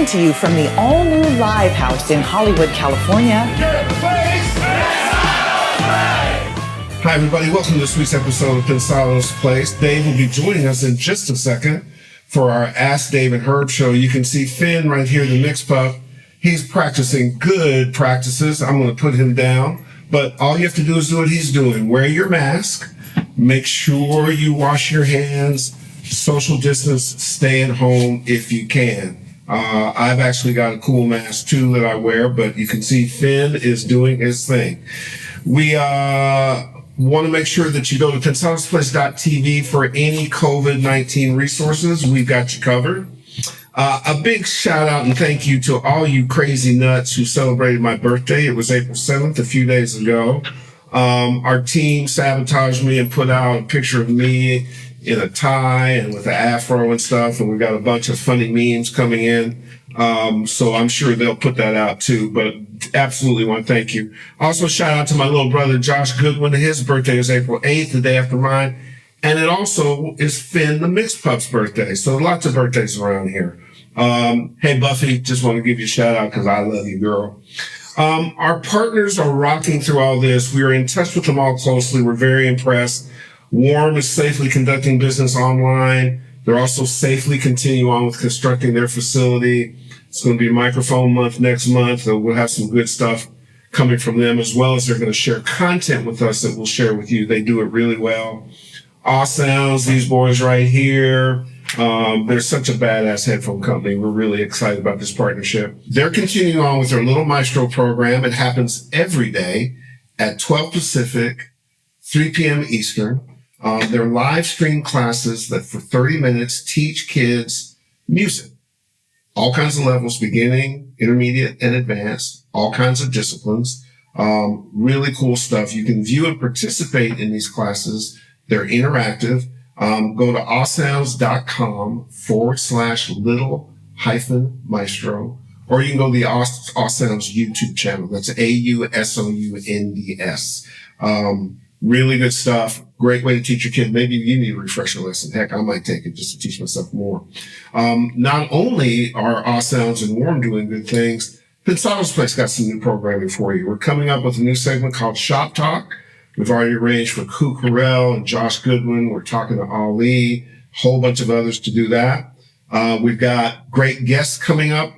Coming to you from the all-new Live House in Hollywood, California. Hi, everybody. Welcome to this week's episode of Pensado's Place. Dave will be joining us in just a second for our Ask Dave and Herb show. You can see Finn right here, the Mix Pup. He's practicing good practices. I'm going to put him down. But all you have to do is do what he's doing. Wear your mask. Make sure you wash your hands. Social distance. Stay at home if you can. I've actually got a cool mask too that I wear, but you can see Finn is doing his thing. We want to make sure that you go to pensadosplace.tv for any COVID-19 resources. We've got you covered. A big shout out and thank you to all you crazy nuts who celebrated my birthday. It was April 7th, a few days ago. Our team sabotaged me and put out a picture of me in a tie and with an afro and stuff. And we've got a bunch of funny memes coming in. So I'm sure they'll put that out too, but absolutely want to thank you. Also shout out to my little brother, Josh Goodwin. His birthday is April 8th, the day after mine. And it also is Finn the Mix Pup's birthday. So lots of birthdays around here. Hey Buffy, just want to give you a shout out because I love you, girl. Our partners are rocking through all this. We are in touch with them all closely. We're very impressed. Warm is safely conducting business online. They're also safely continuing on with constructing their facility. It's going to be Microphone Month next month. We'll have some good stuff coming from them, as well as they're going to share content with us that we'll share with you. They do it really well. Ausounds, these boys right here. They're such a badass headphone company. We're really excited about this partnership. They're continuing on with their Lil Maestro program. It happens every day at 12 Pacific, 3 p.m. Eastern. They're live stream classes that for 30 minutes teach kids music. All kinds of levels, beginning, intermediate, and advanced. All kinds of disciplines. Really cool stuff. You can view and participate in these classes. They're interactive. Go to ausounds.com/little-maestro, or you can go to the Ausounds YouTube channel. That's AUSOUNDS. Really good stuff. Great way to teach your kid. Maybe you need a refresher lesson. Heck, I might take it just to teach myself more. Not only are Ausounds and Warm doing good things, Pensado's Place got some new programming for you. We're coming up with a new segment called Shop Talk. We've already arranged for Koo Carell and Josh Goodwin. We're talking to Ali, a whole bunch of others to do that. We've got great guests coming up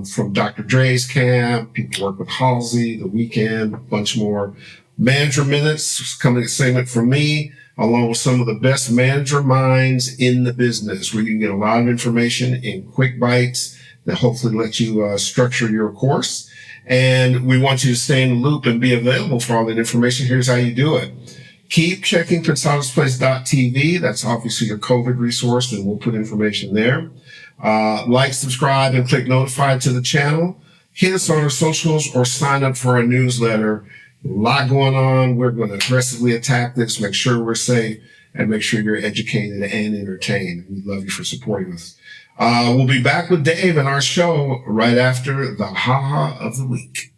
from Dr. Dre's camp. People work with Halsey, The Weeknd, a bunch more. Manager Minutes, coming a segment from me, along with some of the best manager minds in the business, where you can get a lot of information in quick bites that hopefully let you structure your course. And we want you to stay in the loop and be available for all that information. Here's how you do it. Keep checking pensadosplace.tv. That's obviously your COVID resource, and we'll put information there. Like, subscribe, and click notify to the channel. Hit us on our socials or sign up for our newsletter. A lot going on. We're going to aggressively attack this, make sure we're safe, and make sure you're educated and entertained. We love you for supporting us. We'll be back with Dave and our show right after the Ha-Ha of the Week.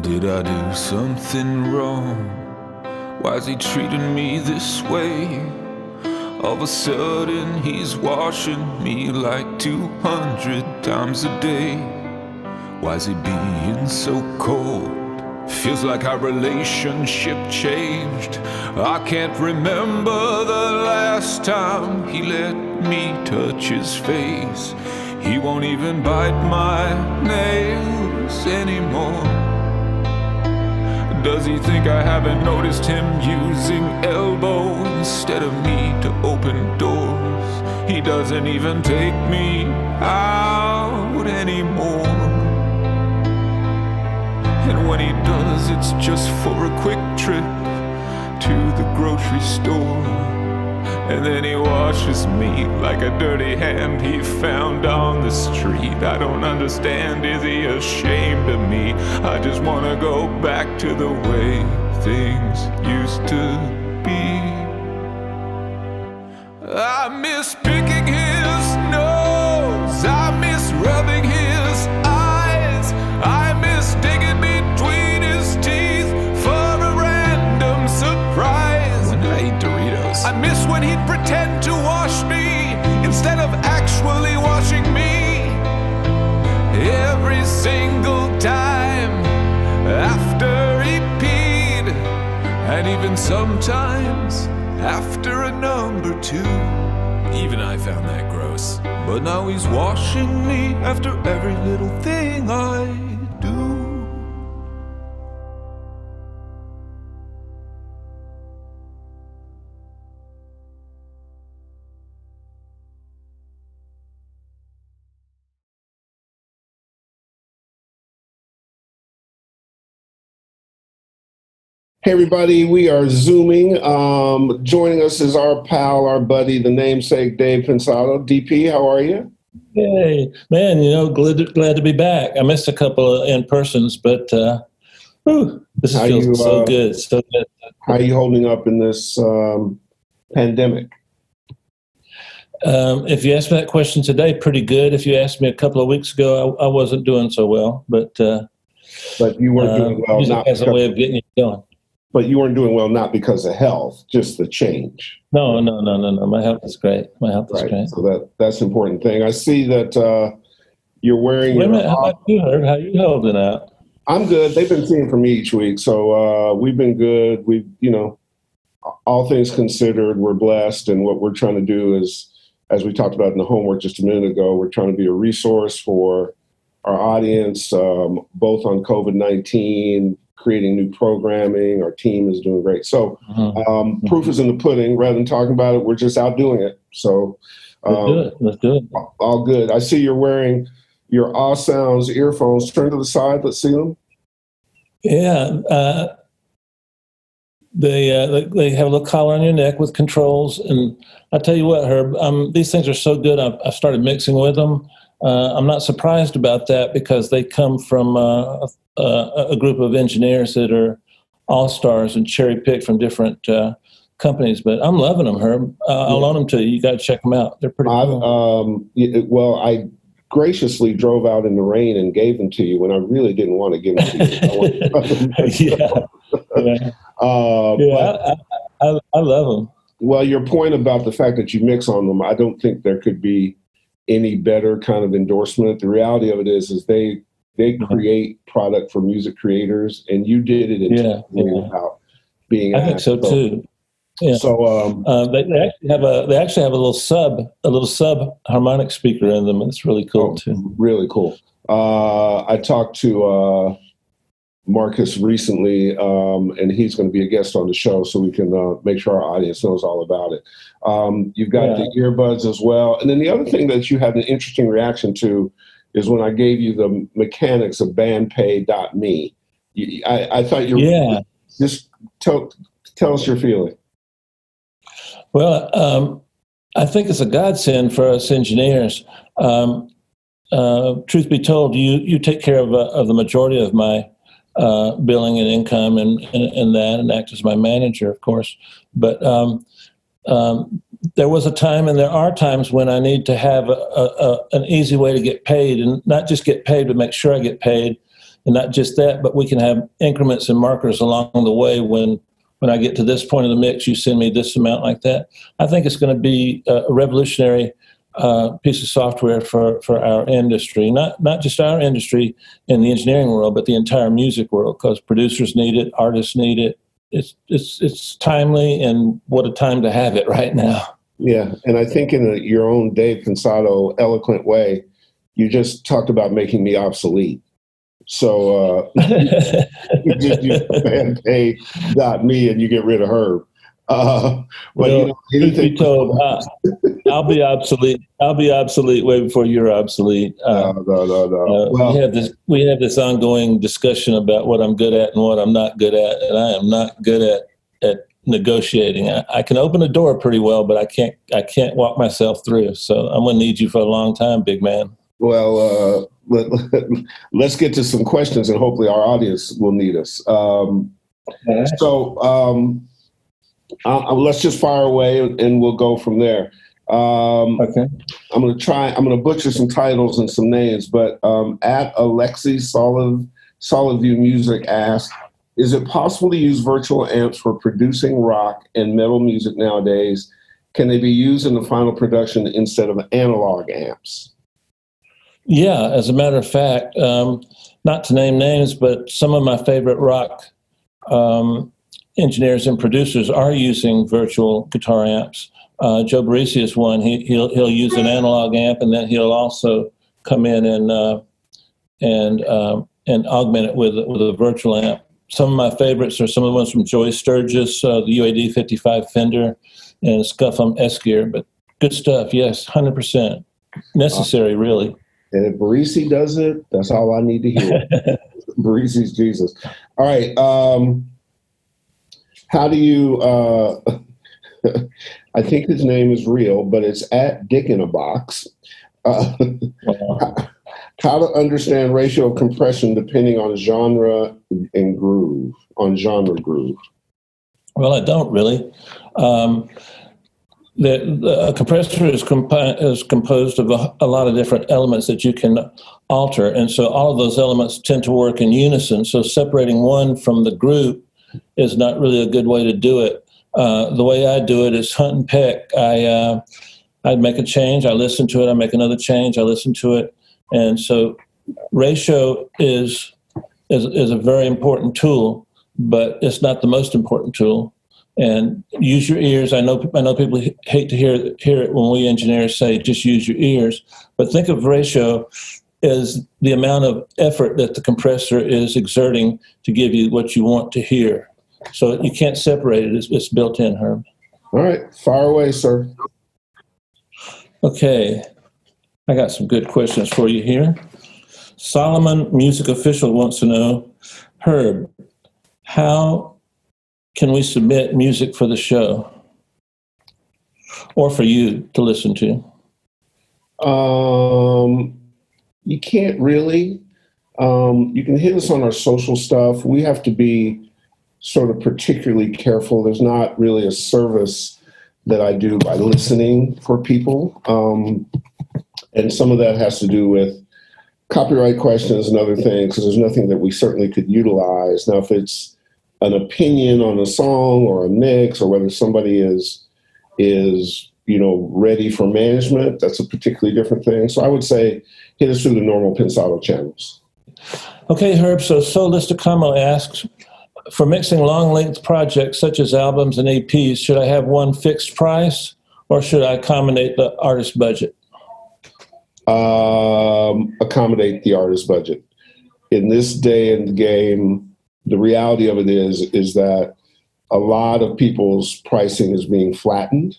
Did I do something wrong? Why's he treating me this way? All of a sudden he's washing me like 200 times a day. Why's he being so cold? Feels like our relationship changed. I can't remember the last time he let me touch his face. He won't even bite my nails anymore. Does he think I haven't noticed him using elbow instead of me to open doors? He doesn't even take me out anymore. And when he does, it's just for a quick trip to the grocery store. And then he washes me like a dirty hand he found on the street. I don't understand, is he ashamed of me? I just wanna go back to the way things used to be. I miss picking his nose, I miss rubbing his eyes, I miss digging between his teeth for a random surprise. When I eat Doritos, I miss when he'd pretend single time after he peed, and even sometimes after a number 2. Even I found that gross. But now he's washing me after every little thing I do. Hey everybody, we are Zooming. Joining us is our pal, our buddy, the namesake Dave Pensado. DP, how are you? Hey, man, glad to be back. I missed a couple of in-persons, but this feels so good. So good. How are you holding up in this pandemic? If you asked me that question today, pretty good. If you asked me a couple of weeks ago, I wasn't doing so well. But you weren't doing well. Music has a way of getting you going. But you weren't doing well not because of health, just the change. No. My health is great. Great. So that's an important thing. I see that you're wearing. Wait a minute, how about you, Herb? How you holding out? I'm good. They've been seeing from me each week, so we've been good. We've, all things considered, we're blessed, and what we're trying to do is, as we talked about in the homework just a minute ago, we're trying to be a resource for our audience, both on COVID-19. Creating new programming. Our team is doing great. So proof is in the pudding. Rather than talking about it, we're just out doing it. So Let's do it. All good. I see you're wearing your Ausounds earphones. Turn to the side. Let's see them. Yeah. They have a little collar on your neck with controls. And I tell you what, Herb, these things are so good. I started mixing with them. I'm not surprised about that because they come from a group of engineers that are all-stars and cherry-picked from different companies. But I'm loving them, Herb. I'll loan them to you. You got to check them out. They're pretty cool. Well, I graciously drove out in the rain and gave them to you when I really didn't want to give them to you. I love them. Well, your point about the fact that you mix on them, I don't think there could be any better kind of endorsement. The reality of it is they create product for music creators, and you did it intentionally without being. I think so too. Yeah. So they actually have a little sub harmonic speaker in them. It's really cool too. Really cool. I talked to Marcus recently, and he's going to be a guest on the show, so we can make sure our audience knows all about it. You've got the earbuds as well. And then the other thing that you had an interesting reaction to is when I gave you the mechanics of BandPay.me. I thought you were just tell us your feeling. Well, I think it's a godsend for us engineers. Truth be told, you take care of the majority of my billing and income and act as my manager, of course. But there was a time, and there are times when I need to have an easy way to get paid, and not just get paid, but make sure I get paid. And not just that, but we can have increments and markers along the way. When I get to this point of the mix, you send me this amount like that. I think it's going to be a revolutionary piece of software for our industry, not just our industry in the engineering world, but the entire music world, because producers need it, artists need it. It's timely, and what a time to have it right now. Yeah, and I think in your own Dave Pensado eloquent way, you just talked about making me obsolete. So you just use BandPay.me and you get rid of Herb. Anything told, I'll be obsolete. I'll be obsolete way before you're obsolete. No. We have this ongoing discussion about what I'm good at and what I'm not good at, and I am not good at negotiating. I can open a door pretty well, but I can't walk myself through. So I'm going to need you for a long time, big man. Well, let's get to some questions, and hopefully our audience will need us. Let's just fire away, and we'll go from there. Okay. I'm going to butcher some titles and some names, but at Alexi Solidview Music asked, is it possible to use virtual amps for producing rock and metal music nowadays? Can they be used in the final production instead of analog amps? Yeah, as a matter of fact, not to name names, but some of my favorite rock engineers and producers are using virtual guitar amps. Joe Barresi is one. He'll use an analog amp, and then he'll also come in and augment it with a virtual amp. Some of my favorites are some of the ones from Joey Sturgis, the UAD 55 Fender, and Scuffum S-Gear. But good stuff, yes, 100% necessary, really. And if Barresi does it, that's all I need to hear. Barresi's Jesus. All right. How do you, I think his name is real, but it's at Dick in a Box. Wow. How to understand ratio of compression depending on genre and groove, on genre groove. Well, I don't really. The compressor is composed of a lot of different elements that you can alter. And so all of those elements tend to work in unison. So separating one from the group is not really a good way to do it. The way I do it is hunt and peck. I'd make a change, I listen to it, I make another change, I listen to it. And so ratio is a very important tool, but it's not the most important tool. And use your ears. I know people hate to hear it when we engineers say just use your ears, but think of ratio as the amount of effort that the compressor is exerting to give you what you want to hear. So you can't separate it. It's built in, Herb. All right, fire away, sir. Okay, I got some good questions for you here. Solomon Music Official wants to know, Herb, how can we submit music for the show or for you to listen to? You can't really. You can hit us on our social stuff. We have to be sort of particularly careful. There's not really a service that I do by listening for people. And some of that has to do with copyright questions and other things, because there's nothing that we certainly could utilize. Now, if it's an opinion on a song or a mix, or whether somebody is ready for management, that's a particularly different thing. So I would say hit us through the normal Pensado channels. Okay, Herb, so Listacamo asks, for mixing long-length projects such as albums and EPs, should I have one fixed price or should I accommodate the artist budget? Accommodate the artist budget. In this day and game, the reality of it is that a lot of people's pricing is being flattened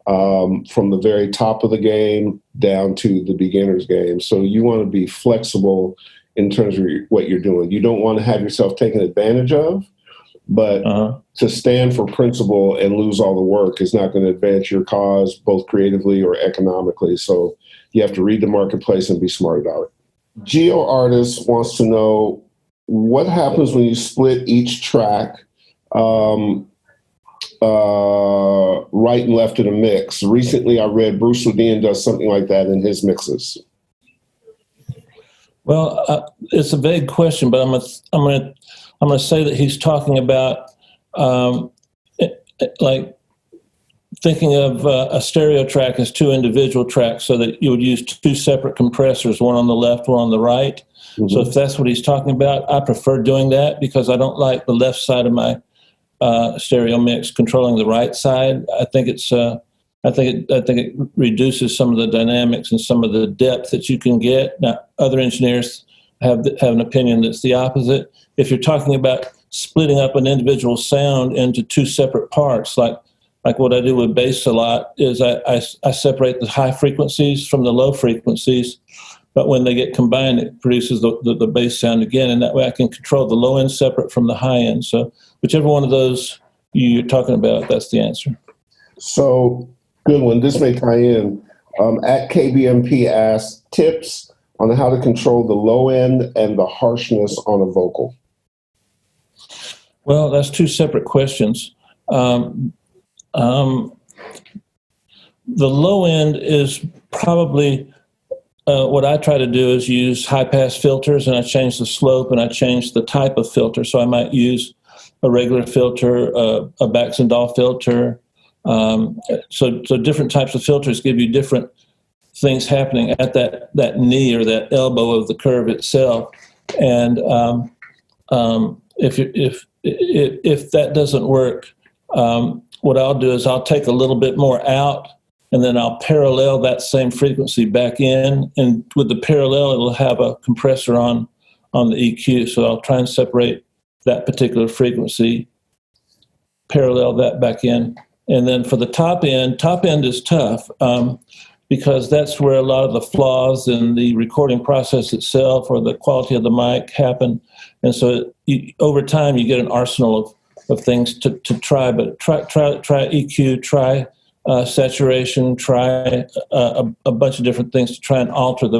from the very top of the game down to the beginner's game. So you want to be flexible in terms of what you're doing. You don't want to have yourself taken advantage of, but to stand for principle and lose all the work is not going to advance your cause, both creatively or economically. So you have to read the marketplace and be smart about it. Geo Artist wants to know, what happens when you split each track right and left in a mix? Recently, I read Bruce Ledeen does something like that in his mixes. Well, it's a vague question, but I'm gonna say that he's talking about like thinking of a stereo track as two individual tracks, so that you would use two separate compressors, one on the left, one on the right. Mm-hmm. So if that's what he's talking about, I prefer doing that because I don't like the left side of my stereo mix controlling the right side. I think it reduces some of the dynamics and some of the depth that you can get. Now, other engineers have an opinion that's the opposite. If you're talking about splitting up an individual sound into two separate parts, like what I do with bass a lot, is I separate the high frequencies from the low frequencies. But when they get combined, it produces the bass sound again, and that way I can control the low end separate from the high end. So whichever one of those you're talking about, that's the answer. So, good one. This may tie in. At KBMP asks, tips on how to control the low end and the harshness on a vocal. Well, that's two separate questions. The low end is probably... what I try to do is use high-pass filters, and I change the slope and I change the type of filter. So I might use a regular filter, a Baxandall filter. So different types of filters give you different things happening at that knee or that elbow of the curve itself. And if that doesn't work, what I'll do is I'll take a little bit more out, and then I'll parallel that same frequency back in. And with the parallel, it'll have a compressor on the EQ. So I'll try and separate that particular frequency, parallel that back in. And then for the top end is tough because that's where a lot of the flaws in the recording process itself or the quality of the mic happen. And so over time, you get an arsenal of things to try, but try EQ, try saturation, try a bunch of different things to try and alter the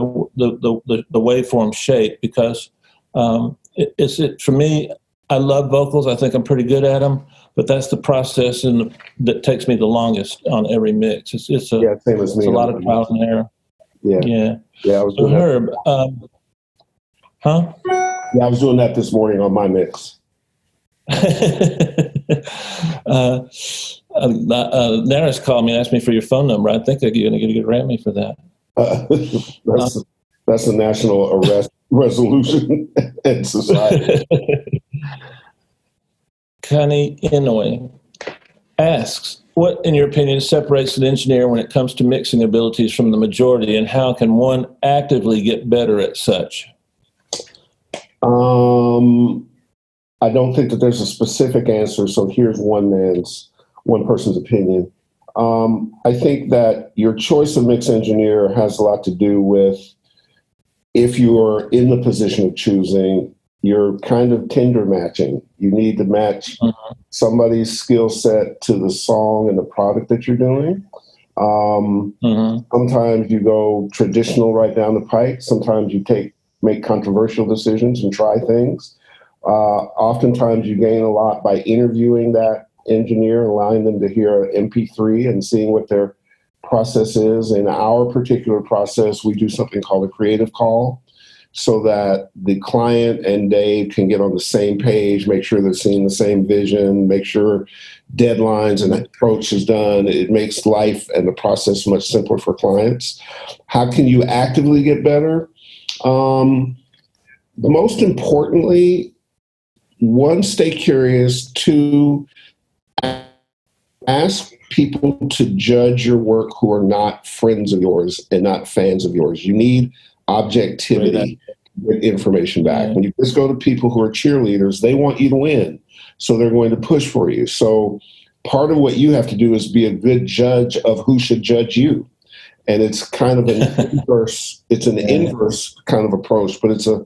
waveform shape, because for me, I love vocals. I think I'm pretty good at them, but that's the process that takes me the longest on every mix. It's a lot of trial and error. Yeah. I was doing Herb, huh? Yeah, I was doing that this morning on my mix. Naris called me and asked me for your phone number. I think you're going to get a good Grammy for that. That's a national arrest resolution in society. Connie Inouye asks, what, in your opinion, separates an engineer when it comes to mixing abilities from the majority, and how can one actively get better at such? I don't think that there's a specific answer, so here's one person's opinion. I think that your choice of mix engineer has a lot to do with, if you're in the position of choosing, you're kind of Tinder matching. You need to match somebody's skill set to the song and the product that you're doing. Sometimes you go traditional right down the pipe. Sometimes you make controversial decisions and try things. Oftentimes you gain a lot by interviewing that engineer and allowing them to hear an MP3 and seeing what their process is. In our particular process, we do something called a creative call, so that the client and Dave can get on the same page, make sure they're seeing the same vision, make sure deadlines and approach is done. It makes life and the process much simpler for clients. How can you actively get better? Most importantly, one, stay curious. Two, ask people to judge your work who are not friends of yours and not fans of yours. You need objectivity, get information back. When you just go to people who are cheerleaders, they want you to win, so they're going to push for you. So part of what you have to do is be a good judge of who should judge you. And it's kind of an inverse kind of approach, but it's a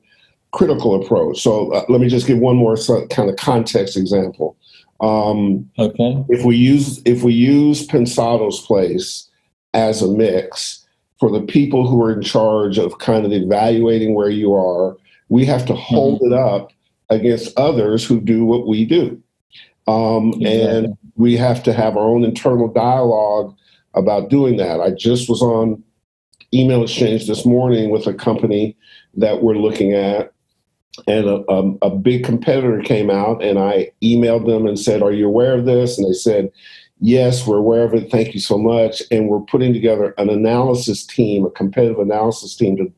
critical approach. So let me just give one more kind of context example. Okay. If we use Pensado's place as a mix, for the people who are in charge of kind of evaluating where you are, we have to hold it up against others who do what we do. And we have to have our own internal dialogue about doing that. I just was on email exchange this morning with a company that we're looking at, and a big competitor came out, and I emailed them and said, "Are you aware of this?" And they said, "Yes, we're aware of it. Thank you so much." And we're putting together an analysis team, a competitive analysis team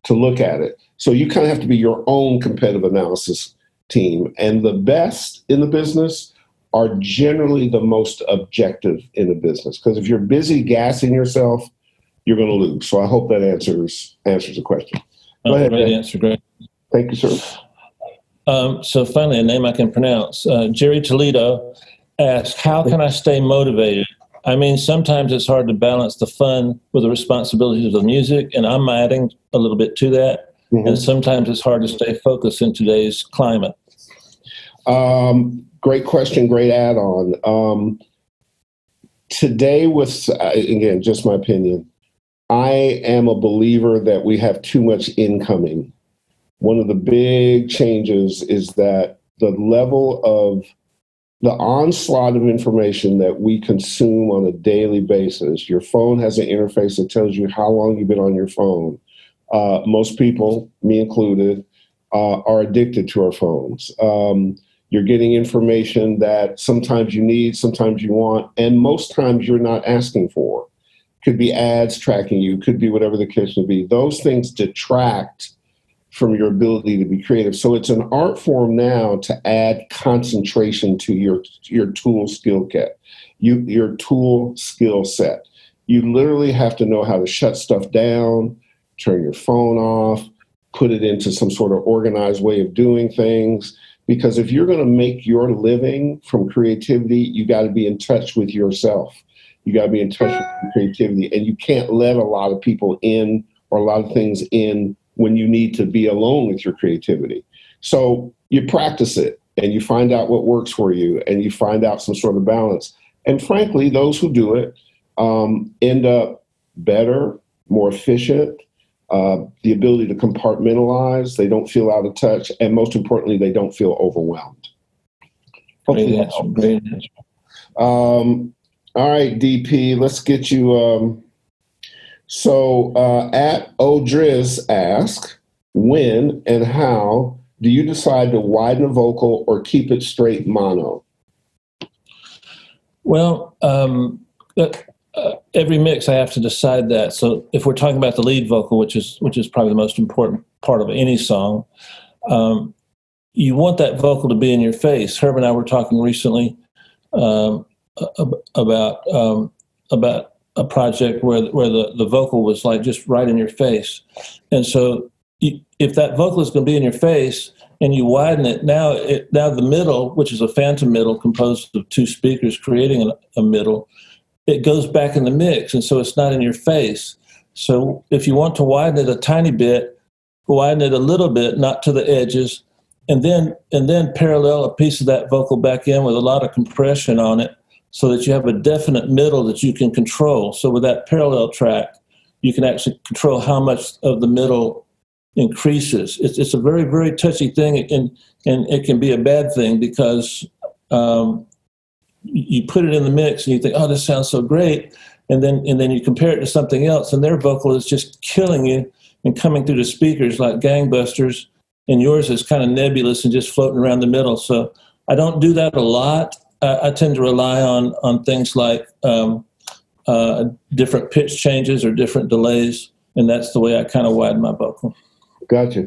to look at it. So you kind of have to be your own competitive analysis team. And the best in the business are generally the most objective in the business. Because if you're busy gassing yourself, you're going to lose. So I hope that answers the question. Go ahead, great answer, great. Thank you, sir. So finally, a name I can pronounce. Jerry Toledo asks, how can I stay motivated? I mean, sometimes it's hard to balance the fun with the responsibilities of the music, and I'm adding a little bit to that. And sometimes it's hard to stay focused in today's climate. Great question, great add-on. Today, again, just my opinion, I am a believer that we have too much incoming. One of the big changes is that the level of the onslaught of information that we consume on a daily basis. Your phone has an interface that tells you how long you've been on your phone. Most people, me included, are addicted to our phones. You're getting information that sometimes you need, sometimes you want, and most times you're not asking for. could be ads tracking you, could be whatever the case may be. Those things detract from your ability to be creative. So it's an art form now to add concentration to your tool skill set, your tool skill set. You literally have to know how to shut stuff down, turn your phone off, put it into some sort of organized way of doing things. Because if you're going to make your living from creativity, you got to be in touch with yourself. You got to be in touch with your creativity. And you can't let a lot of people in or a lot of things in when you need to be alone with your creativity. So you practice it and you find out what works for you and you find out some sort of balance. And frankly, those who do it end up better, more efficient, the ability to compartmentalize, they don't feel out of touch, and most importantly, they don't feel overwhelmed. Hopefully that helps. Great answer. All right, DP, let's get you. At Odriz asks, when and how do you decide to widen a vocal or keep it straight mono? Well, every mix I have to decide that. So if we're talking about the lead vocal, which is probably the most important part of any song, you want that vocal to be in your face. Herb and I were talking recently about a project where the vocal was like just right in your face. And so if that vocal is going to be in your face and you widen it, now the middle, which is a phantom middle composed of two speakers creating a middle, it goes back in the mix, and so it's not in your face. So if you want to widen it a tiny bit, widen it a little bit, not to the edges, and then parallel a piece of that vocal back in with a lot of compression on it so that you have a definite middle that you can control. So with that parallel track, you can actually control how much of the middle increases. It's a very, very touchy thing, and it can be a bad thing because you put it in the mix and you think, oh, this sounds so great. And then you compare it to something else and their vocal is just killing you and coming through the speakers like gangbusters. And yours is kind of nebulous and just floating around the middle. So I don't do that a lot. I tend to rely on things like different pitch changes or different delays. And that's the way I kind of widen my vocal. Gotcha.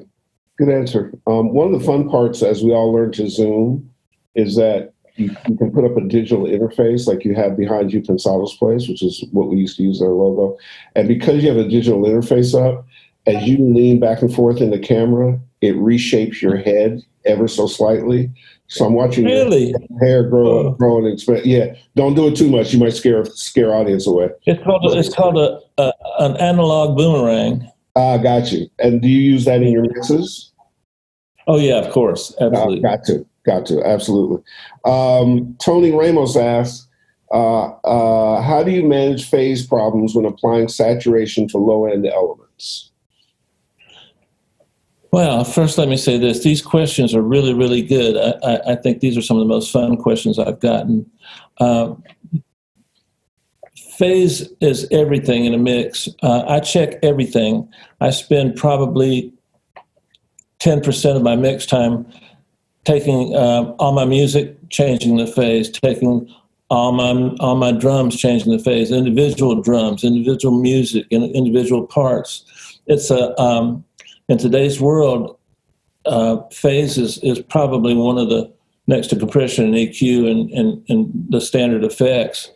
Good answer. One of the fun parts as we all learn to Zoom is that you can put up a digital interface like you have behind you Pensado's Place, which is what we used to use their logo. And because you have a digital interface up, as you lean back and forth in the camera, it reshapes your head ever so slightly. So I'm watching your hair grow and expand. Yeah, don't do it too much. You might scare audience away. It's called an analog boomerang. Got you. And do you use that in your mixes? Oh yeah, of course, absolutely. Got to, absolutely. Tony Ramos asks, how do you manage phase problems when applying saturation to low-end elements? Well, first let me say this. These questions are really, really good. I think these are some of the most fun questions I've gotten. Phase is everything in a mix. I check everything. I spend probably 10% of my mix time taking all my music, changing the phase, taking all my drums, changing the phase, individual drums, individual music, and individual parts. It's in today's world, phase is probably one of the, next to compression and EQ and the standard effects.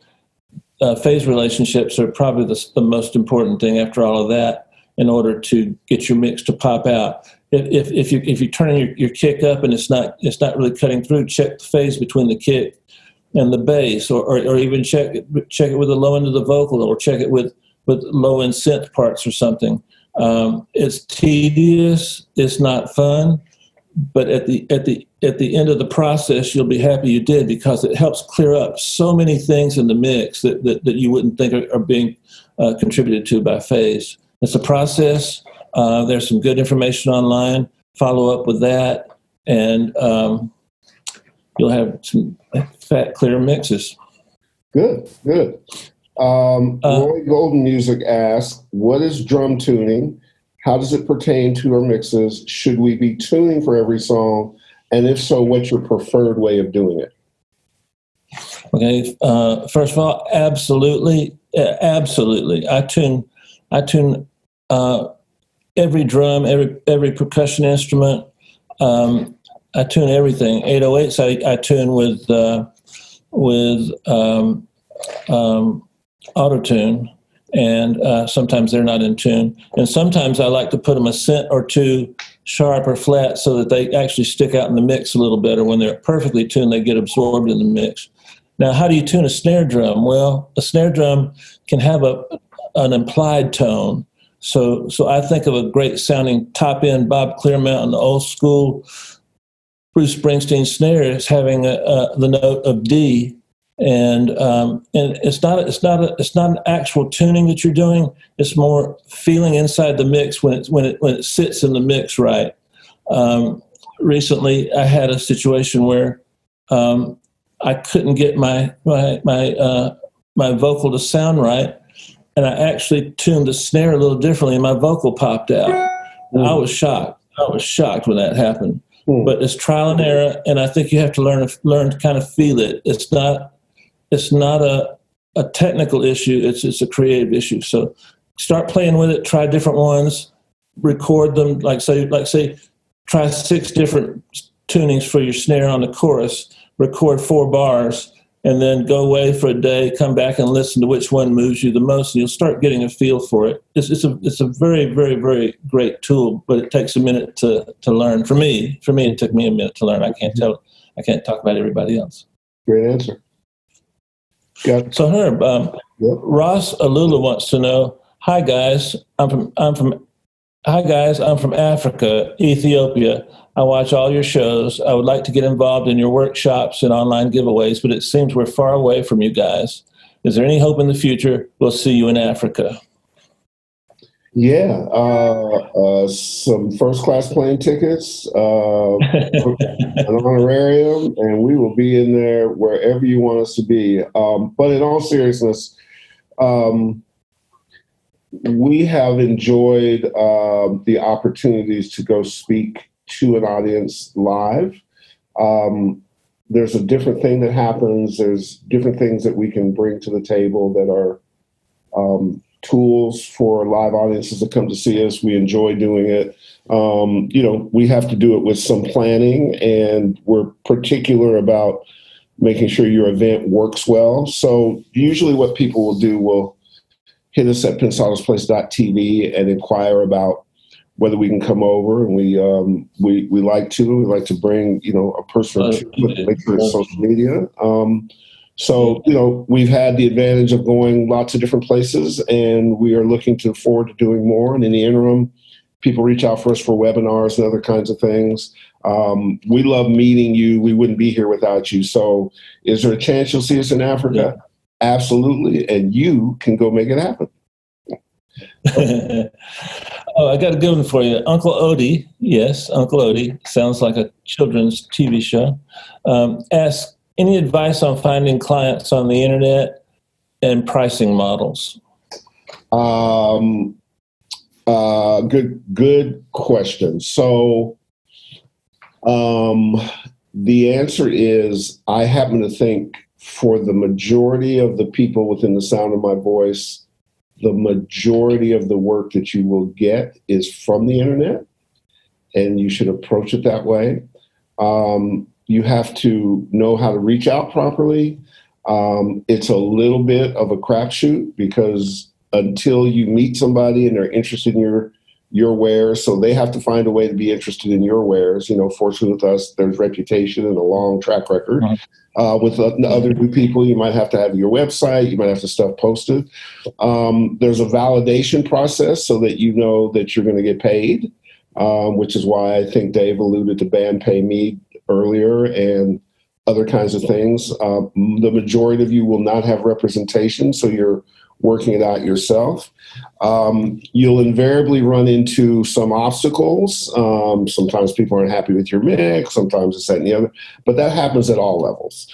Phase relationships are probably the most important thing after all of that in order to get your mix to pop out. If you're turning your kick up and it's not really cutting through, check the phase between the kick and the bass, or even check it with the low end of the vocal, or check it with low end synth parts or something. It's tedious, it's not fun, but at the end of the process, you'll be happy you did, because it helps clear up so many things in the mix that you wouldn't think are being contributed to by phase. It's a process. There's some good information online. Follow up with that, and you'll have some fat, clear mixes. Good. Roy Golden Music asks, what is drum tuning? How does it pertain to our mixes? Should we be tuning for every song? And if so, what's your preferred way of doing it? Okay. First of all, absolutely. Absolutely. I tune every drum, every percussion instrument. I tune everything. 808s I tune with auto tune, and sometimes they're not in tune. And sometimes I like to put them a cent or two sharp or flat so that they actually stick out in the mix a little better. When they're perfectly tuned, they get absorbed in the mix. Now, how do you tune a snare drum? Well, a snare drum can have an implied tone. So I think of a great sounding top end Bob Clearmountain old school Bruce Springsteen snare as having the note of D, and it's not an actual tuning that you're doing. It's more feeling inside the mix when it sits in the mix right. Recently, I had a situation where I couldn't get my vocal to sound right, and I actually tuned the snare a little differently, and my vocal popped out. I was shocked. I was shocked when that happened. But it's trial and error, and I think you have to learn to kind of feel it. It's not a technical issue. It's a creative issue. So start playing with it. Try different ones. Record them. Like say, try 6 different tunings for your snare on the chorus. Record 4 bars, and then go away for a day. Come back and listen to which one moves you the most, and you'll start getting a feel for it. It's a very, very, very great tool, but it takes a minute to learn. For me, it took me a minute to learn. I can't talk about everybody else. Great answer. So Herb, Ross Alula wants to know, Hi guys, I'm from Africa, Ethiopia. I watch all your shows. I would like to get involved in your workshops and online giveaways, but it seems we're far away from you guys. Is there any hope in the future we'll see you in Africa? Yeah, some first-class plane tickets, an honorarium, and we will be in there wherever you want us to be. But in all seriousness, we have enjoyed the opportunities to go speak to an audience live. There's a different thing that happens. There's different things that we can bring to the table that are tools for live audiences that come to see us. We enjoy doing it. We have to do it with some planning, and we're particular about making sure your event works well. So usually what people will do will hit us at pensadosplace.tv and inquire about whether we can come over, and we like to bring a person or two, make sure it's social media. We've had the advantage of going lots of different places, and we are looking forward to doing more. And in the interim, people reach out for us for webinars and other kinds of things. We love meeting you. We wouldn't be here without you. So is there a chance you'll see us in Africa? Yeah. Absolutely. And you can go make it happen. Oh, I got a good one for you. Uncle Odie, yes, Uncle Odie, sounds like a children's TV show, asks, any advice on finding clients on the internet and pricing models? Good question. So the answer is, I happen to think for the majority of the people within the sound of my voice, the majority of the work that you will get is from the internet, and you should approach it that way. You have to know how to reach out properly. It's a little bit of a crapshoot, because until you meet somebody and they're interested in your wares, so they have to find a way to be interested in your wares. Fortunately with us, there's reputation and a long track record. With other new people, you might have to have your website, you might have to stuff posted. There's a validation process so that you know that you're going to get paid, which is why I think Dave alluded to BandPay Me earlier and other kinds of things. The majority of you will not have representation, so you're working it out yourself. You'll invariably run into some obstacles. Sometimes people aren't happy with your mix, sometimes it's that and the other, but that happens at all levels.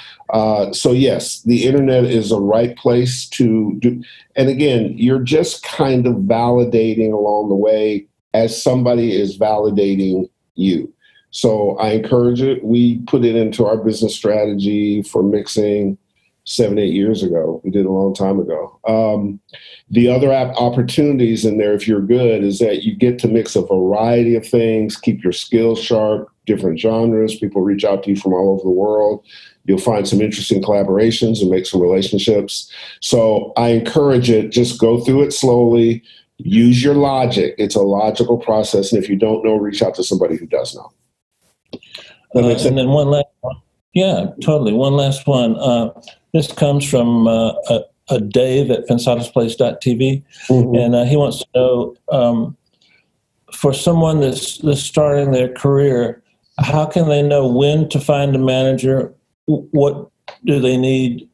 So yes, the internet is a right place to do. And again, you're just kind of validating along the way as somebody is validating you. So I encourage it. We put it into our business strategy for mixing 7-8 years ago. We did a long time ago. The other opportunities in there, if you're good, is that you get to mix a variety of things, keep your skills sharp, different genres. People reach out to you from all over the world. You'll find some interesting collaborations and make some relationships. So I encourage it. Just go through it slowly. Use your logic. It's a logical process. And if you don't know, reach out to somebody who does know. And then one last one. Yeah, totally. One last one. This comes from a Dave at pensadosplace.tv. Mm-hmm. And he wants to know, for someone that's starting their career, how can they know when to find a manager? What do they need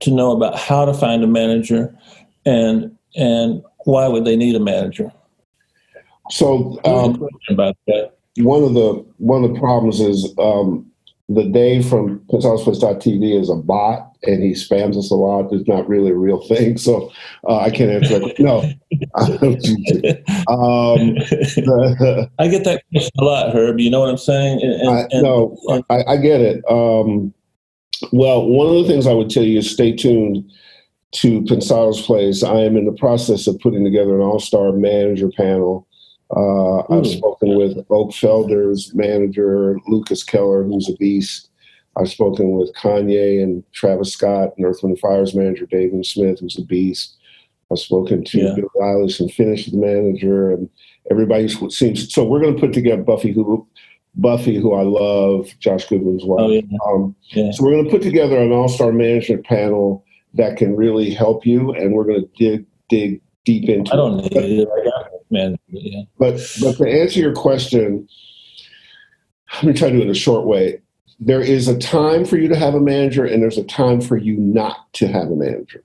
to know about how to find a manager? And why would they need a manager? So about that. One of the problems is the Dave from Pensado.tv is a bot, and he spams us a lot. It's not really a real thing, so I can't answer that. No. I get that question a lot, Herb. You know what I'm saying? I get it. Well, one of the things I would tell you is stay tuned to Pensado's Place. I am in the process of putting together an all-star manager panel. I've spoken with Oak Felder's manager, Lucas Keller, who's a beast. I've spoken with Kanye and Travis Scott, and Earth, Wind & Fire's manager, David Smith, who's a beast. I've spoken to Bill Eilish and Finish's manager, and everybody seems. So we're going to put together Buffy, who I love, Josh Goodwin's wife. So we're going to put together an all-star management panel that can really help you, and we're going to dig deep into. I don't need it. I got it, man. Yeah. But to answer your question, let me try to do it in a short way. There is a time for you to have a manager, and there's a time for you not to have a manager.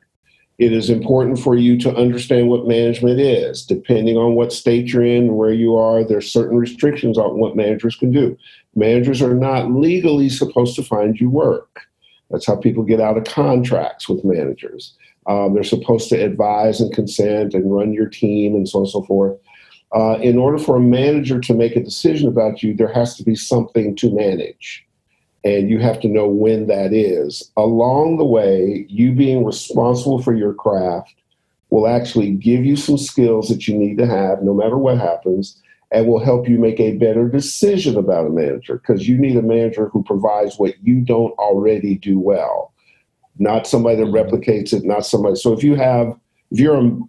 It is important for you to understand what management is. Depending on what state you're in and where you are, there's certain restrictions on what managers can do. Managers are not legally supposed to find you work. That's how people get out of contracts with managers. They're supposed to advise and consent and run your team and so on and so forth. In order for a manager to make a decision about you, there has to be something to manage. And you have to know when that is. Along the way, you being responsible for your craft will actually give you some skills that you need to have no matter what happens, and will help you make a better decision about a manager, because you need a manager who provides what you don't already do well, not somebody that replicates it, not somebody. So if you're a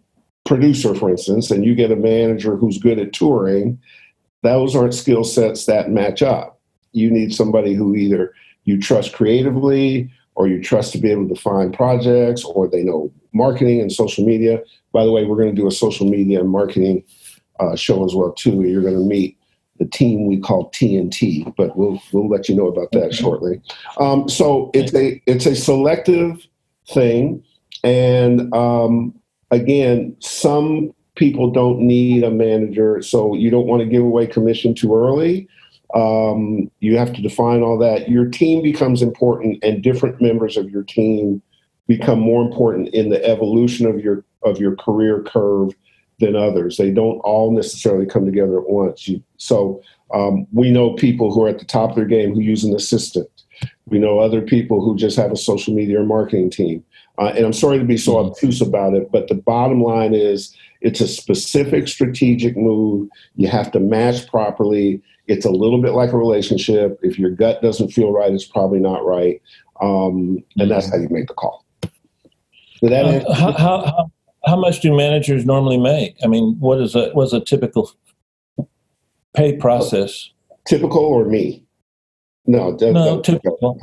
producer, for instance, and you get a manager who's good at touring, those aren't skill sets that match up. You need somebody who either you trust creatively, or you trust to be able to find projects, or they know marketing and social media. By the way, we're going to do a social media and marketing show as well too. You're going to meet the team we call TNT, but we'll let you know about that shortly. So it's a selective thing, and again, some people don't need a manager, so you don't want to give away commission too early. You have to define all that. Your team becomes important, and different members of your team become more important in the evolution of your career curve than others. They don't all necessarily come together at once. We know people who are at the top of their game who use an assistant. We know other people who just have a social media or marketing team. And I'm sorry to be so obtuse about it, but the bottom line is it's a specific strategic move. You have to match properly. It's a little bit like a relationship. If your gut doesn't feel right, it's probably not right. And that's how you make the call. How much do managers normally make? I mean, what's a typical pay process? Typical or me? No, typical.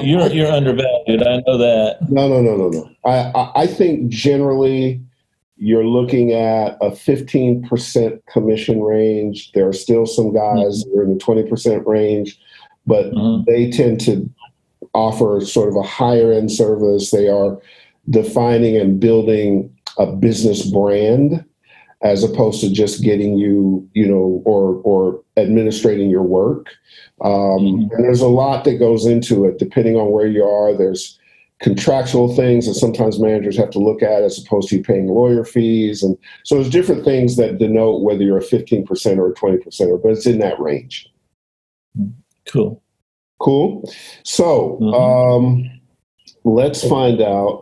You're undervalued. I know that. No. I think generally you're looking at a 15% commission range. There are still some guys who are in the 20% range, but they tend to offer sort of a higher end service. They are defining and building a business brand as opposed to just getting you, or administrating your work. And there's a lot that goes into it, depending on where you are. There's contractual things that sometimes managers have to look at as opposed to paying lawyer fees. And so there's different things that denote whether you're a 15% or a 20%, but it's in that range. Cool. So let's find out.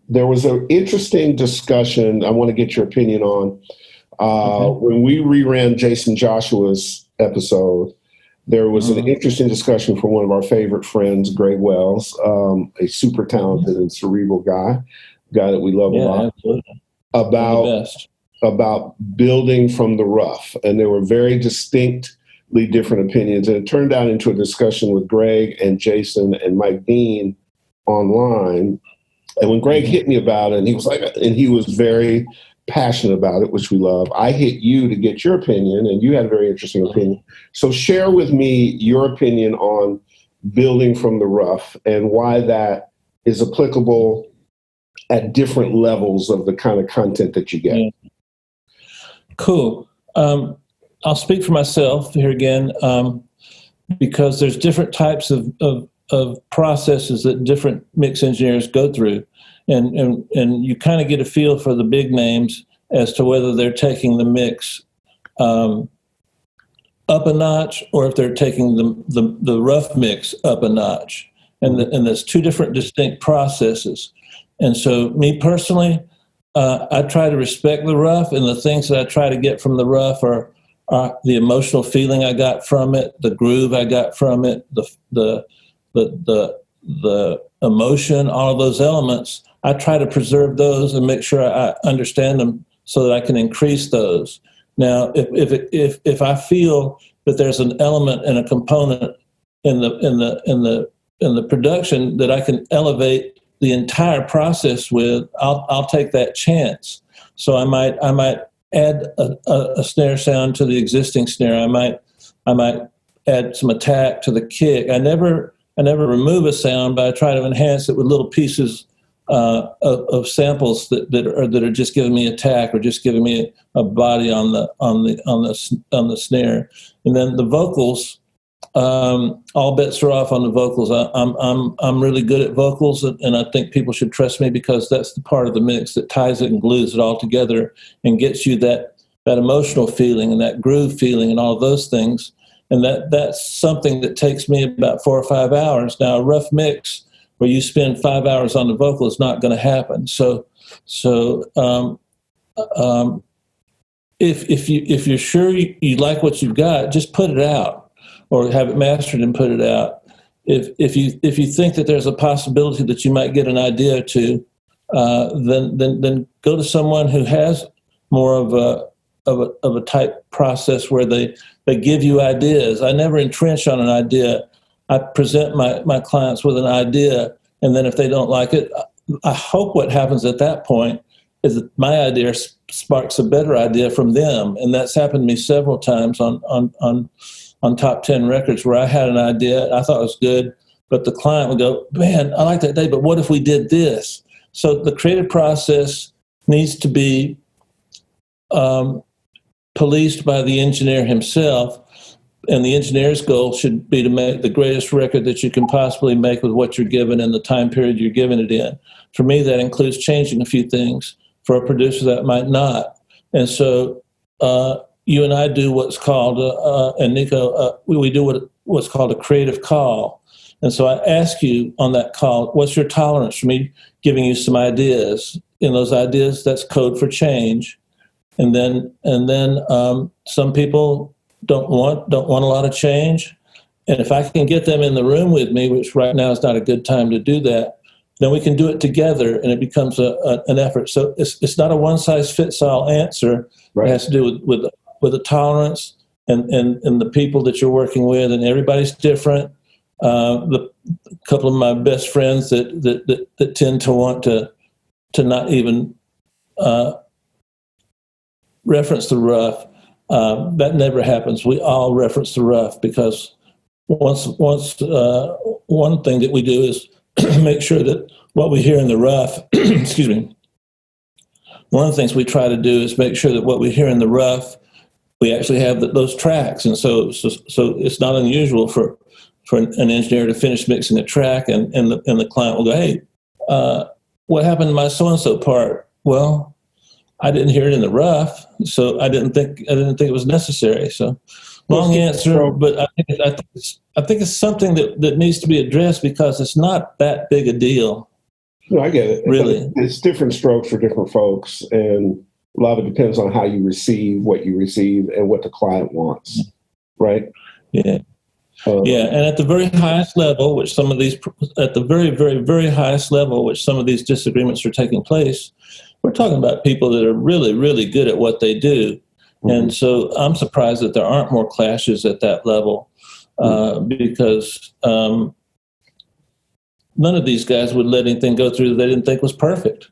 There was an interesting discussion I want to get your opinion on. When we reran Jason Joshua's episode, there was an interesting discussion from one of our favorite friends, Greg Wells, a super talented and cerebral guy that we love a lot, absolutely. about building from the rough. And there were very distinctly different opinions. And it turned out into a discussion with Greg and Jason and Mike Dean online. And when Greg hit me about it, and he was very passionate about it, which we love. I hit you to get your opinion, and you had a very interesting opinion. So share with me your opinion on building from the rough and why that is applicable at different levels of the kind of content that you get. Yeah. Cool. I'll speak for myself here again, because there's different types of processes that different mix engineers go through. And you kind of get a feel for the big names as to whether they're taking the mix up a notch or if they're taking the rough mix up a notch. And there's two different distinct processes. And so me personally, I try to respect the rough, and the things that I try to get from the rough are the emotional feeling I got from it, the groove I got from it, the emotion, all of those elements. I try to preserve those and make sure I understand them so that I can increase those. Now, if I feel that there's an element and a component in the production that I can elevate the entire process with, I'll take that chance. So I might add a snare sound to the existing snare. I might add some attack to the kick. I never remove a sound, but I try to enhance it with little pieces of samples that are just giving me attack or just giving me a body on the snare. And then the vocals, all bets are off on the vocals. I'm really good at vocals, and I think people should trust me because that's the part of the mix that ties it and glues it all together and gets you that emotional feeling and that groove feeling and all of those things. And that's something that takes me about 4 or 5 hours. Now, a rough mix where you spend 5 hours on the vocal is not going to happen. So if you're sure you like what you've got, just put it out. Or have it mastered and put it out. If you think that there's a possibility that you might get an idea to, then go to someone who has more of a type process where they give you ideas. I never entrench on an idea. I present my clients with an idea, and then if they don't like it, I hope what happens at that point is that my idea sparks a better idea from them, and that's happened to me several times on top 10 records where I had an idea I thought was good, but the client would go, man, I like that idea, but what if we did this? So the creative process needs to be policed by the engineer himself, and the engineer's goal should be to make the greatest record that you can possibly make with what you're given in the time period you're giving it in. For me, that includes changing a few things. For a producer, that might not. And so you and I do what's called, and Nico, we do what's called a creative call. And so I ask you on that call, what's your tolerance for me giving you some ideas? In those ideas, that's code for change. And then some people don't want a lot of change. And if I can get them in the room with me, which right now is not a good time to do that, then we can do it together, and it becomes an effort. So it's not a one-size-fits-all answer. Right. It has to do with the tolerance and the people that you're working with, and everybody's different. The couple of my best friends that tend to want to not even reference the rough, that never happens. We all reference the rough because once one thing that we do is make sure that what we hear in the rough, excuse me, one of the things we try to do is make sure that what we hear in the rough, we actually have those tracks. And so it's not unusual for an engineer to finish mixing a track and the client will go, hey, what happened to my so-and-so part? Well, I didn't hear it in the rough, so I didn't think it was necessary. So Long answer, but I think it's something that needs to be addressed because it's not that big a deal. No, I get it. Really. It's different strokes for different folks, and a lot of it depends on how you receive what you receive and what the client wants, right? Yeah. And at the very highest level, which some of these, at the very, very, very highest level, which some of these disagreements are taking place, we're talking about people that are really, really good at what they do. Mm-hmm. And so I'm surprised that there aren't more clashes at that level because none of these guys would let anything go through that they didn't think was perfect,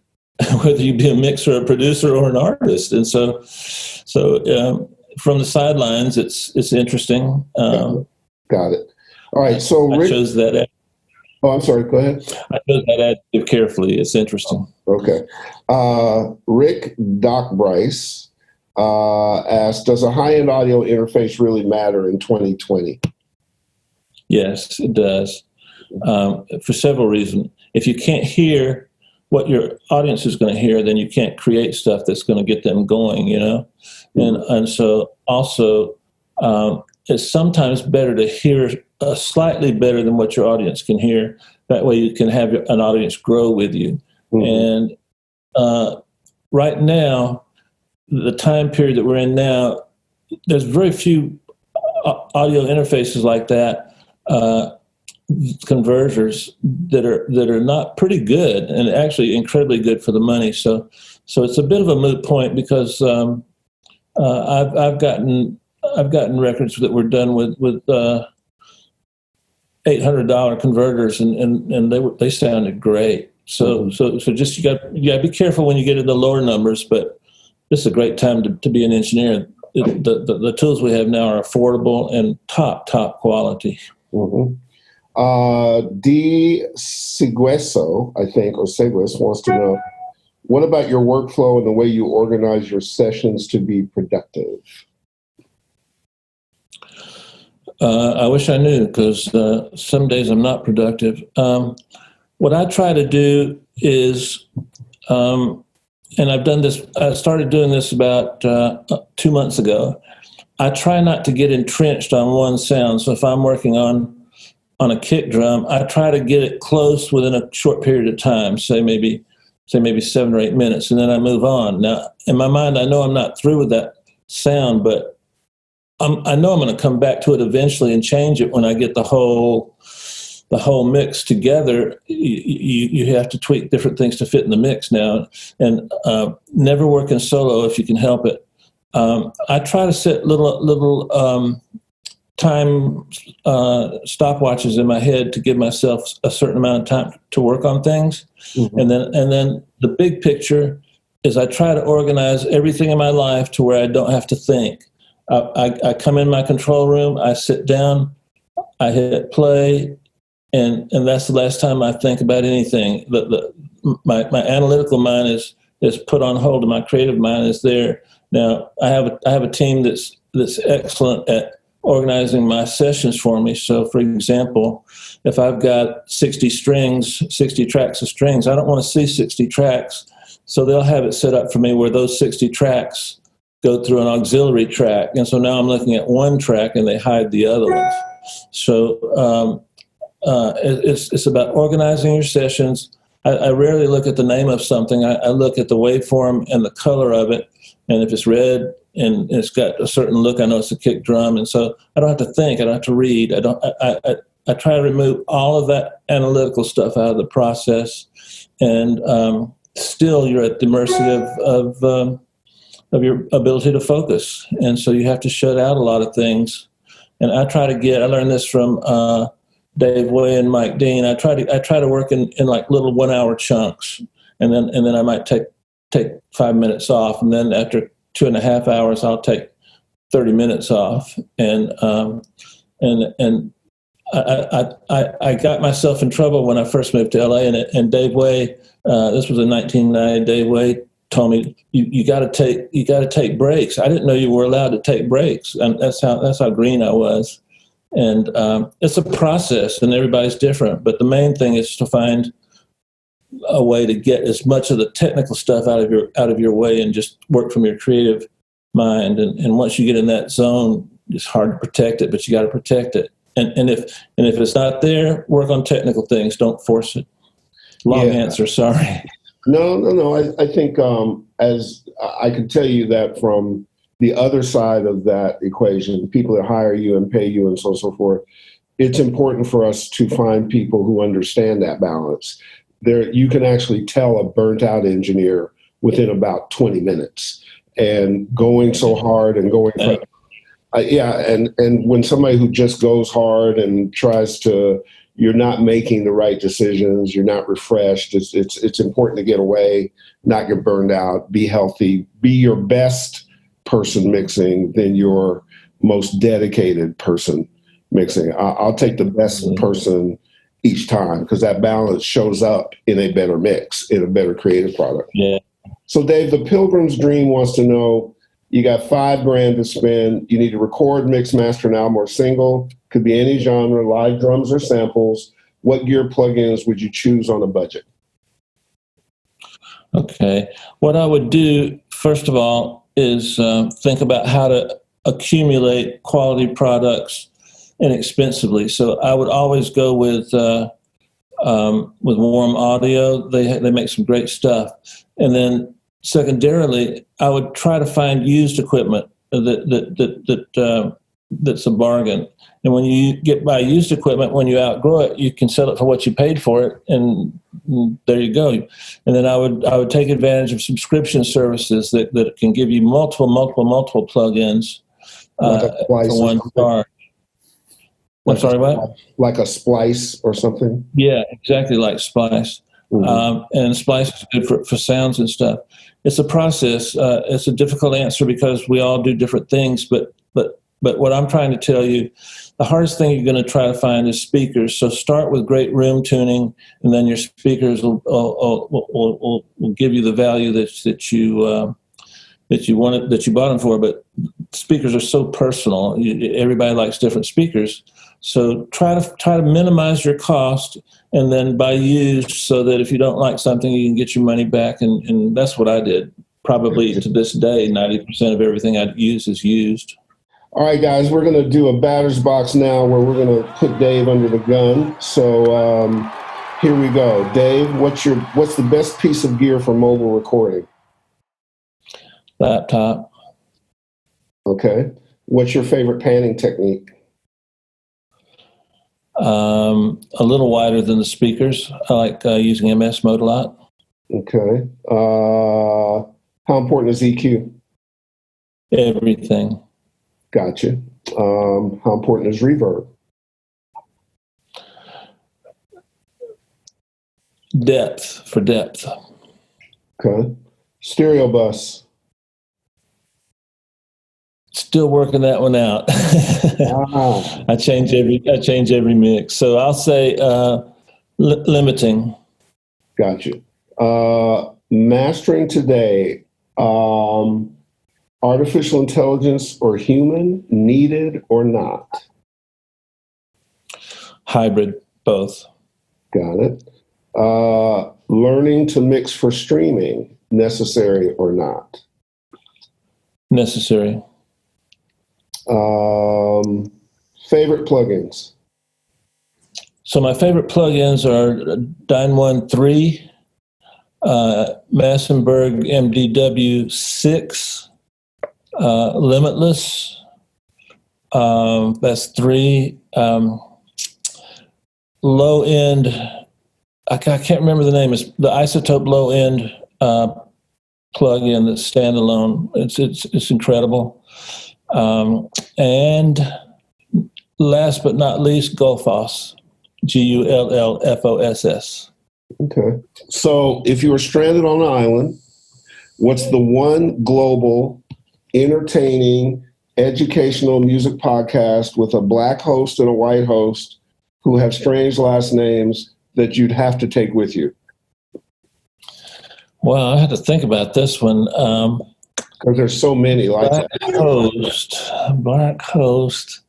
whether you be a mixer, a producer, or an artist. And so from the sidelines, it's interesting. Got it. All right. So I chose that. Oh, I'm sorry. Go ahead. I chose that adjective carefully. It's interesting. Okay. Rick Doc Bryce asked, does a high-end audio interface really matter in 2020? Yes, it does. For several reasons. If you can't hear what your audience is going to hear, then you can't create stuff that's going to get them going, you know? And so also, it's sometimes better to hear slightly better than what your audience can hear. That way you can have an audience grow with you. Mm-hmm. And right now, the time period that we're in now, there's very few audio interfaces like that, converters that are not pretty good and actually incredibly good for the money. So it's a bit of a moot point because I've gotten records that were done with $800 converters and they sounded great. So just you got to be careful when you get into the lower numbers, but this is a great time to be an engineer. The tools we have now are affordable and top quality. Mm-hmm. D. Segueso, I think, or Segues wants to know, what about your workflow and the way you organize your sessions to be productive? I wish I knew because some days I'm not productive. What I try to do is, and I've done this, I started doing this about 2 months ago. I try not to get entrenched on one sound. So if I'm working on a kick drum, I try to get it close within a short period of time, say maybe 7 or 8 minutes, and then I move on. Now, in my mind, I know I'm not through with that sound, but I know I'm going to come back to it eventually and change it when I get the whole mix together. You have to tweak different things to fit in the mix now, and never working solo if you can help it. I try to set little time stopwatches in my head to give myself a certain amount of time to work on things. Mm-hmm. And then the big picture is I try to organize everything in my life to where I don't have to think. I come in my control room, I sit down, I hit play, and that's the last time I think about anything. My analytical mind is put on hold and my creative mind is there. Now I have a team that's excellent at organizing my sessions for me. So for example, if I've got 60 tracks of strings, I don't want to see 60 tracks. So they'll have it set up for me where those 60 tracks go through an auxiliary track. And so now I'm looking at one track and they hide the other ones. So it's about organizing your sessions. I rarely look at the name of something. I look at the waveform and the color of it. And if it's red and it's got a certain look, I know it's a kick drum. And so I don't have to think. I don't have to read. I try to remove all of that analytical stuff out of the process. And still you're at the mercy of your ability to focus. And so you have to shut out a lot of things. And I learned this from Dave Way and Mike Dean. I try to work in like little 1 hour chunks. And then I might take 5 minutes off. And then after 2.5 hours, I'll take 30 minutes off. And I got myself in trouble when I first moved to LA, and Dave Way, this was in 1990, Dave Way told me, you got to take breaks. I didn't know you were allowed to take breaks. And that's how green I was. And it's a process, and everybody's different. But the main thing is to find a way to get as much of the technical stuff out of your way and just work from your creative mind. And once you get in that zone, it's hard to protect it, but you got to protect it. And if it's not there, work on technical things. Don't force it. Long answer. Sorry. No. I think as I can tell you that from the other side of that equation, people that hire you and pay you and so on and so forth, it's important for us to find people who understand that balance. There, you can actually tell a burnt out engineer within about 20 minutes, and going so hard and going for, and when somebody who just goes hard and tries to, you're not making the right decisions, you're not refreshed. It's important to get away, not get burned out, be healthy, be your best person mixing than your most dedicated person mixing. I'll take the best person each time, because that balance shows up in a better mix, in a better creative product. Yeah. So Dave, the Pilgrim's Dream wants to know, you got $5,000 to spend. You need to record, mix, master an album or single. Could be any genre, live drums or samples. What gear plugins would you choose on a budget? Okay. What I would do, first of all, is think about how to accumulate quality products inexpensively. So I would always go with Warm Audio. They make some great stuff. And then secondarily, I would try to find used equipment that's a bargain. And when you buy used equipment, when you outgrow it, you can sell it for what you paid for it, and there you go. And then I would take advantage of subscription services that can give you multiple plugins for one charge. I'm sorry, what? Like a Splice or something? Yeah, exactly, like Splice. Mm-hmm. And Splice is good for sounds and stuff. It's a process. It's a difficult answer because we all do different things. But what I'm trying to tell you, the hardest thing you're going to try to find is speakers. So start with great room tuning, and then your speakers will give you the value that you wanted, that you bought them for. But speakers are so personal. Everybody likes different speakers. So try to minimize your cost, and then buy used, so that if you don't like something, you can get your money back. And that's what I did. Probably to this day, 90% of everything I use is used. All right, guys, we're going to do a batter's box now, where we're going to put Dave under the gun. So here we go. Dave, what's the best piece of gear for mobile recording? Laptop. Okay. What's your favorite panning technique? A little wider than the speakers. I like using MS mode a lot. Okay. How important is EQ? Everything. Gotcha. How important is reverb? Depth. Okay. Stereo bus? Still working that one out. Wow. I change every mix. So I'll say limiting. Gotcha. Mastering today, artificial intelligence or human, needed or not? Hybrid, both. Got it. Learning to mix for streaming, necessary or not? Necessary. Favorite plugins? So my favorite plugins are Dyn13, Massenburg MDW6, Limitless, that's 3, low end, I can't remember the name, it's the Isotope low end plugin that's standalone. It's incredible. And last but not least, Gullfoss, Gullfoss. Okay. So if you were stranded on an island, what's the one global, entertaining, educational music podcast with a black host and a white host who have strange last names that you'd have to take with you? Well, I had to think about this one. Because there's so many like Black host.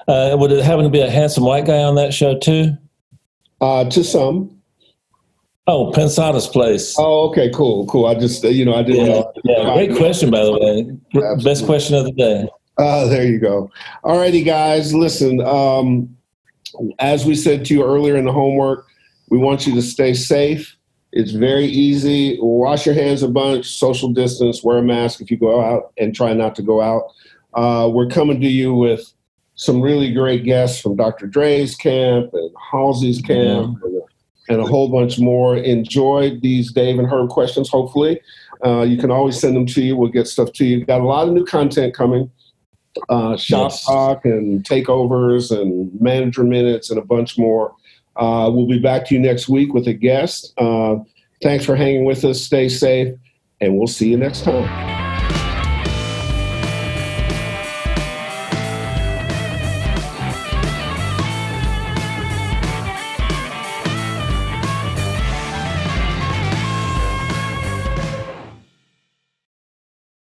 Would it happen to be a handsome white guy on that show too? To some. Oh, Pensado's place. Oh, okay, cool. I just, I didn't know. Yeah, great question, by the way. Absolutely. Best question of the day. There you go. All righty, guys. Listen, as we said to you earlier in the homework, we want you to stay safe. It's very easy. Wash your hands a bunch, social distance, wear a mask if you go out, and try not to go out. We're coming to you with some really great guests from Dr. Dre's camp and Halsey's camp and a whole bunch more. Enjoy these Dave and Herb questions, hopefully. You can always send them to you. We'll get stuff to you. Got a lot of new content coming. Shop talk and takeovers and manager minutes and a bunch more. We'll be back to you next week with a guest. Thanks for hanging with us. Stay safe, and we'll see you next time.